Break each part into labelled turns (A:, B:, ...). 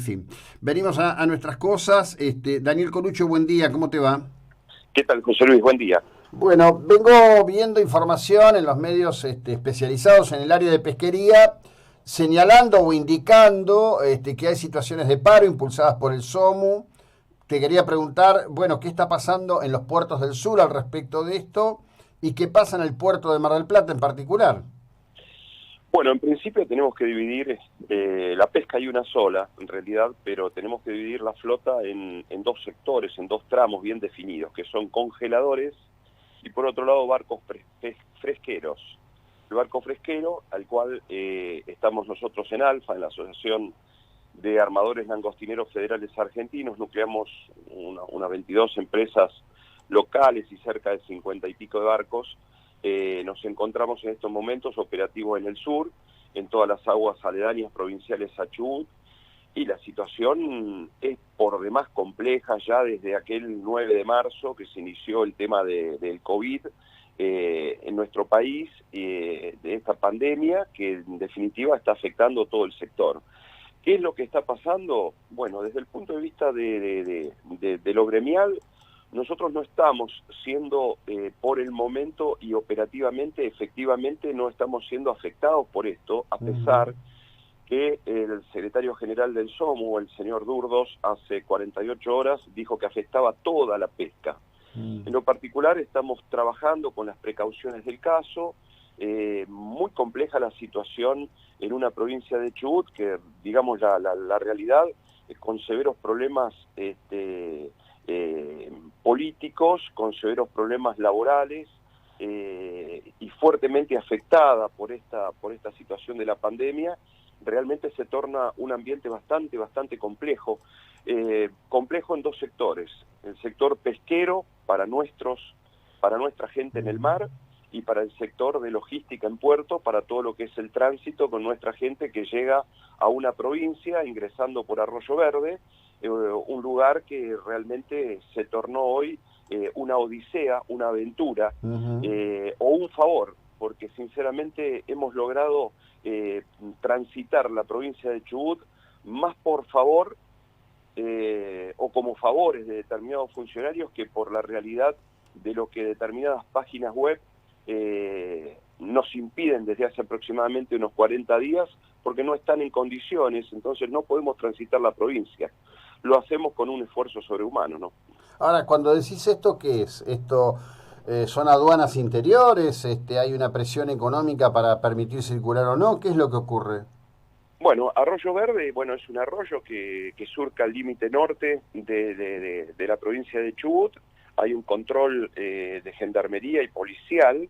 A: fin, venimos a nuestras cosas. Daniel Coluccio, buen día, ¿cómo te va?
B: ¿Qué tal, José Luis? Buen día.
A: Bueno, vengo viendo información en los medios especializados en el área de pesquería, señalando o indicando que hay situaciones de paro impulsadas por el SOMU. Te quería preguntar, bueno, ¿qué está pasando en los puertos del sur al respecto de esto? ¿Y qué pasa en el puerto de Mar del Plata en particular?
B: Bueno, en principio tenemos que dividir, la pesca hay una sola, en realidad, pero tenemos que dividir la flota en dos sectores, en dos tramos bien definidos, que son congeladores y por otro lado barcos fresqueros. El barco fresquero, al cual estamos nosotros en ALFA, en la Asociación de Armadores Langostineros Federales Argentinos, nucleamos unas 22 empresas locales y cerca de 50 y pico de barcos. Nos encontramos en estos momentos operativos en el sur, en todas las aguas aledañas provinciales a Chubut, y la situación es por demás compleja ya desde aquel 9 de marzo que se inició el tema del COVID en nuestro país, de esta pandemia que en definitiva está afectando todo el sector. ¿Qué es lo que está pasando? Bueno, desde el punto de vista de lo gremial, nosotros no estamos siendo, por el momento y operativamente, efectivamente, no estamos siendo afectados por esto, a pesar que el secretario general del SOMU, el señor Durdos, hace 48 horas dijo que afectaba toda la pesca. En lo particular estamos trabajando con las precauciones del caso, muy compleja la situación en una provincia de Chubut que, digamos, la realidad, con severos problemas políticos, con severos problemas laborales, y fuertemente afectada por esta situación de la pandemia, realmente se torna un ambiente bastante complejo. Complejo en dos sectores: el sector pesquero para nuestra gente en el mar, y para el sector de logística en puerto, para todo lo que es el tránsito con nuestra gente que llega a una provincia ingresando por Arroyo Verde, un lugar que realmente se tornó hoy una odisea, una aventura, o un favor, porque sinceramente hemos logrado transitar la provincia de Chubut más por favor o como favores de determinados funcionarios que por la realidad de lo que determinadas páginas web nos impiden desde hace aproximadamente unos 40 días, porque no están en condiciones, entonces no podemos transitar la provincia. Lo hacemos con un esfuerzo sobrehumano, ¿no?
A: Ahora, cuando decís esto, ¿qué es? ¿Esto son aduanas interiores? ¿Hay una presión económica para permitir circular o no? ¿Qué es lo que ocurre?
B: Bueno, Arroyo Verde, bueno, es un arroyo que surca el límite norte de la provincia de Chubut. Hay un control de gendarmería y policial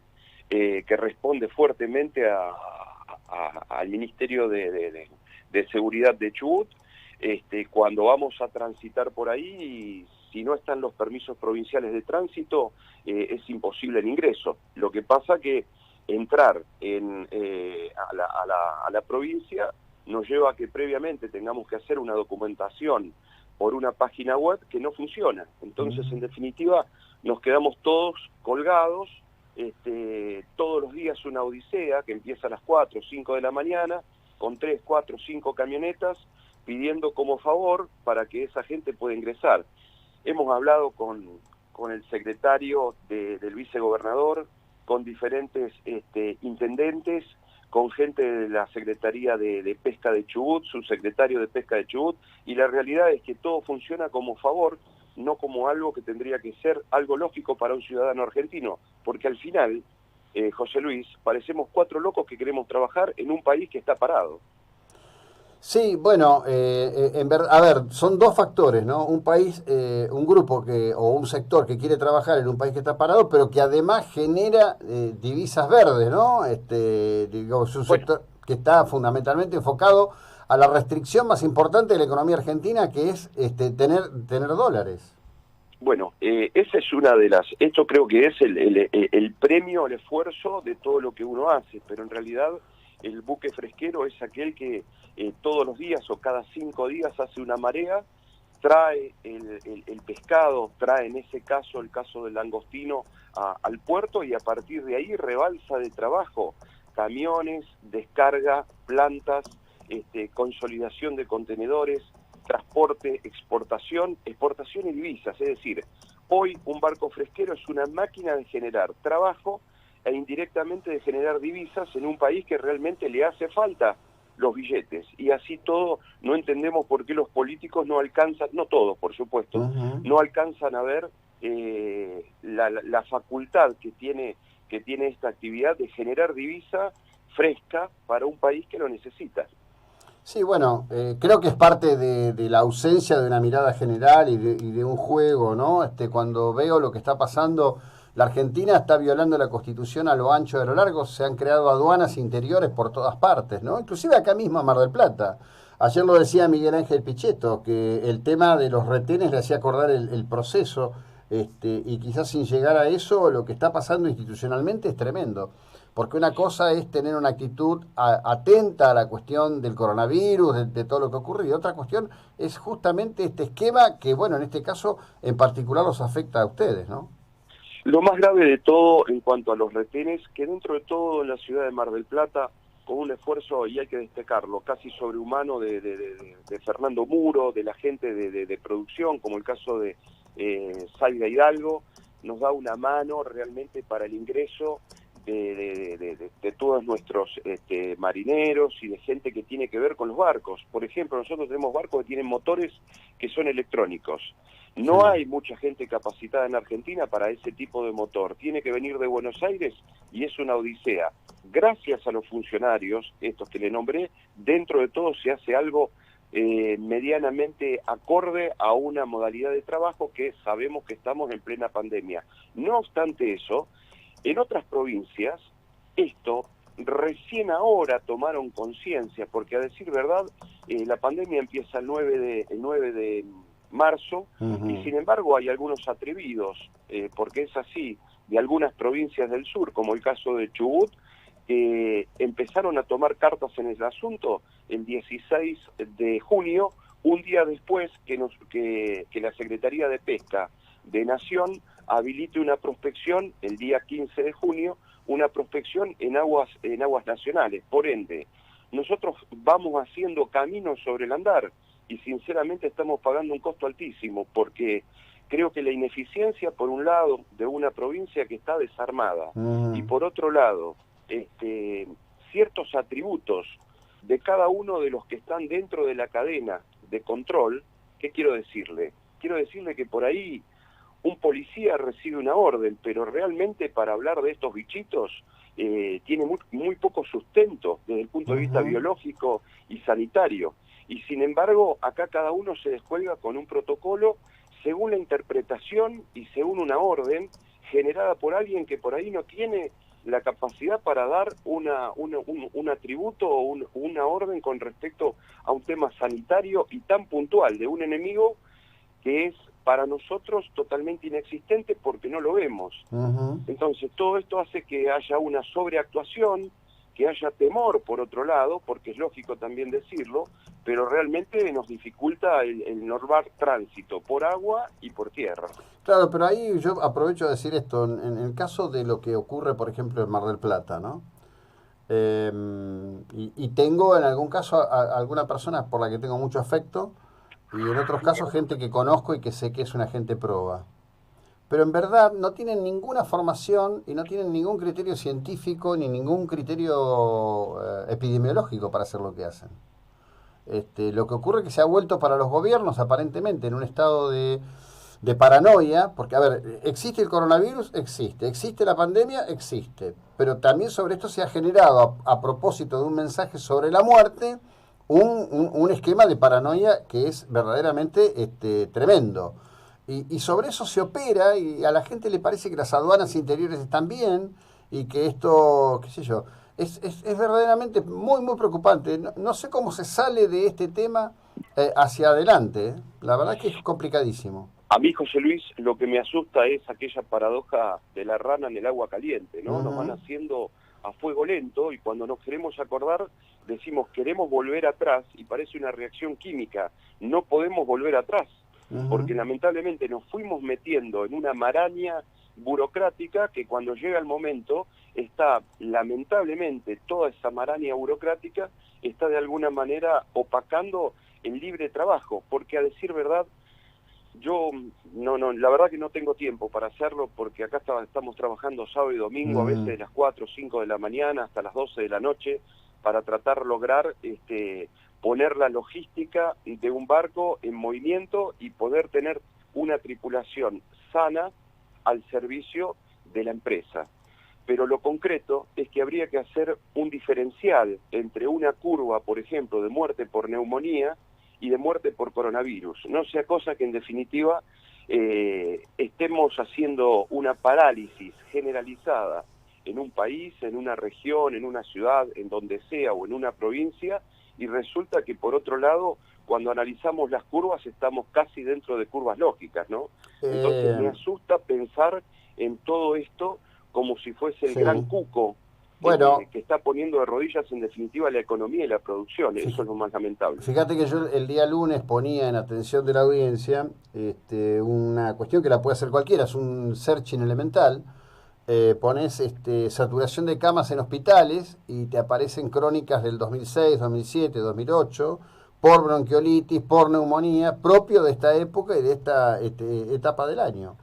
B: que responde fuertemente al Ministerio de Seguridad de Chubut. Cuando vamos a transitar por ahí, si no están los permisos provinciales de tránsito, es imposible el ingreso. Lo que pasa que entrar a la provincia nos lleva a que previamente tengamos que hacer una documentación por una página web que no funciona. Entonces, en definitiva, nos quedamos todos colgados, todos los días una odisea que empieza a las 4 o 5 de la mañana, con 3, 4, 5 camionetas, pidiendo como favor para que esa gente pueda ingresar. Hemos hablado con el secretario del vicegobernador, con diferentes intendentes, con gente de la Secretaría de Pesca de Chubut, subsecretario de Pesca de Chubut, y la realidad es que todo funciona como favor, no como algo que tendría que ser algo lógico para un ciudadano argentino, porque al final, José Luis, parecemos cuatro locos que queremos trabajar en un país que está parado.
A: Sí, bueno, a ver, son dos factores, ¿no? Un país, un grupo o un sector que quiere trabajar en un país que está parado, pero que además genera divisas verdes, ¿no? Digamos, un
B: Bueno,
A: sector que está fundamentalmente enfocado a la restricción más importante de la economía argentina, que es tener dólares.
B: Bueno, esa es una de las, esto creo que es el premio, el esfuerzo de todo lo que uno hace, pero en realidad el buque fresquero es aquel que todos los días o cada 5 días hace una marea, trae el pescado, trae en ese caso, el caso del langostino, al puerto, y a partir de ahí rebalsa de trabajo, camiones, descarga, plantas, consolidación de contenedores. transporte, exportación y divisas. Es decir, hoy un barco fresquero es una máquina de generar trabajo e indirectamente de generar divisas en un país que realmente le hace falta los billetes. Y así todo, no entendemos por qué los políticos no alcanzan, no todos por supuesto, no alcanzan a ver la facultad que tiene esta actividad de generar divisa fresca para un país que lo necesita.
A: Sí, bueno, creo que es parte de la ausencia de una mirada general y de un juego, ¿no? Cuando veo lo que está pasando, la Argentina está violando la Constitución a lo ancho y a lo largo, se han creado aduanas interiores por todas partes, ¿no? Inclusive acá mismo en Mar del Plata. Ayer lo decía Miguel Ángel Pichetto, que el tema de los retenes le hacía acordar el proceso, y quizás sin llegar a eso, lo que está pasando institucionalmente es tremendo. Porque una cosa es tener una actitud atenta a la cuestión del coronavirus, de todo lo que ocurre, y otra cuestión es justamente este esquema que, bueno, en este caso en particular los afecta a ustedes, ¿no?
B: Lo más grave de todo en cuanto a los retenes, que dentro de todo en la ciudad de Mar del Plata, con un esfuerzo, y hay que destacarlo, casi sobrehumano de Fernando Muro, de la gente de producción, como el caso de Salga Hidalgo, nos da una mano realmente para el ingreso de todos nuestros marineros y de gente que tiene que ver con los barcos. Por ejemplo, nosotros tenemos barcos que tienen motores que son electrónicos. No hay mucha gente capacitada en Argentina para ese tipo de motor. Tiene que venir de Buenos Aires y es una odisea. Gracias a los funcionarios, estos que le nombré, dentro de todo se hace algo medianamente acorde a una modalidad de trabajo que sabemos que estamos en plena pandemia. No obstante eso, en otras provincias, esto recién ahora tomaron conciencia, porque a decir verdad, la pandemia empieza el 9 de marzo, y sin embargo hay algunos atrevidos, porque es así, de algunas provincias del sur, como el caso de Chubut, empezaron a tomar cartas en el asunto el 16 de junio, un día después que la Secretaría de Pesca de Nación habilite una prospección el día 15 de junio, una prospección en aguas nacionales. Por ende, nosotros vamos haciendo caminos sobre el andar y sinceramente estamos pagando un costo altísimo, porque creo que la ineficiencia, por un lado, de una provincia que está desarmada, y por otro lado, ciertos atributos de cada uno de los que están dentro de la cadena de control. ¿Qué quiero decirle? Quiero decirle que por ahí un policía recibe una orden, pero realmente para hablar de estos bichitos tiene muy poco sustento desde el punto de vista biológico y sanitario. Y sin embargo, acá cada uno se descuelga con un protocolo según la interpretación y según una orden generada por alguien que por ahí no tiene la capacidad para dar un atributo o una orden con respecto a un tema sanitario y tan puntual de un enemigo que es para nosotros totalmente inexistente porque no lo vemos. Entonces todo esto hace que haya una sobreactuación, que haya temor por otro lado, porque es lógico también decirlo, pero realmente nos dificulta el normal tránsito por agua y por tierra.
A: Claro, pero ahí yo aprovecho de decir esto, en el caso de lo que ocurre, por ejemplo, en Mar del Plata, ¿no? Y tengo en algún caso alguna persona por la que tengo mucho afecto, y en otros casos gente que conozco y que sé que es una gente proba. Pero en verdad no tienen ninguna formación y no tienen ningún criterio científico ni ningún criterio epidemiológico para hacer lo que hacen. Lo que ocurre es que se ha vuelto para los gobiernos aparentemente en un estado de paranoia, porque a ver, ¿existe el coronavirus? Existe la pandemia? Existe, pero también sobre esto se ha generado a propósito de un mensaje sobre la muerte un esquema de paranoia que es verdaderamente tremendo. Y sobre eso se opera y a la gente le parece que las aduanas interiores están bien y que esto, qué sé yo, es verdaderamente muy preocupante. No sé cómo se sale de este tema hacia adelante. La verdad que es complicadísimo.
B: A mí, José Luis, lo que me asusta es aquella paradoja de la rana en el agua caliente, ¿no? Nos van haciendo a fuego lento y cuando nos queremos acordar decimos queremos volver atrás y parece una reacción química. No podemos volver atrás porque lamentablemente nos fuimos metiendo en una maraña burocrática que cuando llega el momento está, lamentablemente, toda esa maraña burocrática está de alguna manera opacando en libre trabajo, porque a decir verdad, yo la verdad que no tengo tiempo para hacerlo, porque acá estamos trabajando sábado y domingo, a veces de las 4 o 5 de la mañana hasta las 12 de la noche, para tratar de lograr poner la logística de un barco en movimiento y poder tener una tripulación sana al servicio de la empresa. Pero lo concreto es que habría que hacer un diferencial entre una curva, por ejemplo, de muerte por neumonía y de muerte por coronavirus. No sea cosa que en definitiva estemos haciendo una parálisis generalizada en un país, en una región, en una ciudad, en donde sea o en una provincia, y resulta que por otro lado, cuando analizamos las curvas, estamos casi dentro de curvas lógicas, ¿no? Entonces me asusta pensar en todo esto como si fuese el gran cuco que está poniendo de rodillas en definitiva la economía y la producción. Eso es lo más lamentable.
A: Fíjate que yo el día lunes ponía en atención de la audiencia una cuestión que la puede hacer cualquiera, es un searching elemental. Pones saturación de camas en hospitales y te aparecen crónicas del 2006, 2007, 2008 por bronquiolitis, por neumonía, propio de esta época y de esta etapa del año.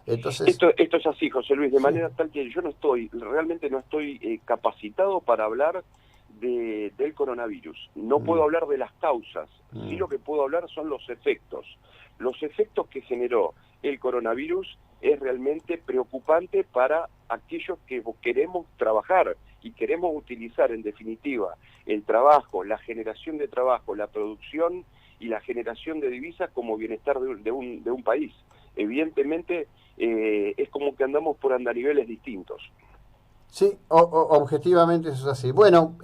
A: Entonces,
B: esto es así, José Luis, de manera tal que yo realmente no estoy capacitado para hablar del coronavirus. No puedo hablar de las causas, sí lo que puedo hablar son los efectos. Los efectos que generó el coronavirus es realmente preocupante para aquellos que queremos trabajar y queremos utilizar en definitiva el trabajo, la generación de trabajo, la producción y la generación de divisas como bienestar de un país. Evidentemente es como que andamos por andariveles distintos.
A: Sí, objetivamente eso es así. Bueno,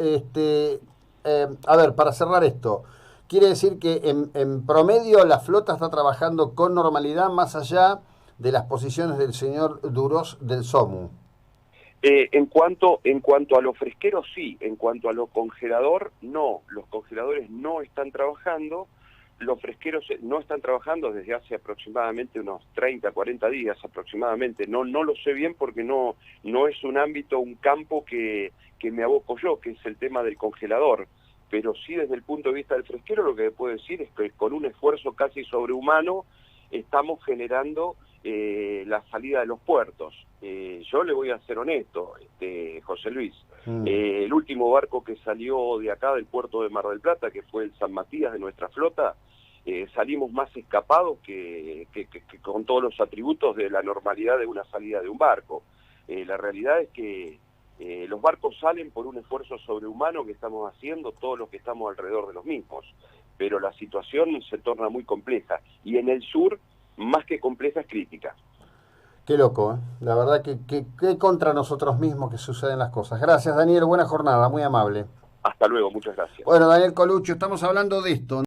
A: a ver, para cerrar esto, quiere decir que en promedio la flota está trabajando con normalidad más allá de las posiciones del señor Durós del SOMU.
B: En cuanto a lo fresquero, sí. En cuanto a lo congelador, no. Los congeladores no están trabajando. Los fresqueros no están trabajando desde hace aproximadamente unos 30, 40 días aproximadamente. No lo sé bien porque no es un ámbito, un campo que me aboco yo, que es el tema del congelador. Pero sí, desde el punto de vista del fresquero, lo que puedo decir es que con un esfuerzo casi sobrehumano estamos generando la salida de los puertos. Yo le voy a ser honesto, José Luis. El último barco que salió de acá, del puerto de Mar del Plata, que fue el San Matías de nuestra flota, salimos más escapados que con todos los atributos de la normalidad de una salida de un barco. La realidad es que los barcos salen por un esfuerzo sobrehumano que estamos haciendo todos los que estamos alrededor de los mismos, pero la situación se torna muy compleja, y en el sur, más que compleja, es crítica.
A: Qué loco, ¿eh? La verdad que contra nosotros mismos que suceden las cosas. Gracias, Daniel, buena jornada, muy amable.
B: Hasta luego, muchas gracias.
A: Bueno, Daniel Coluccio, estamos hablando de esto.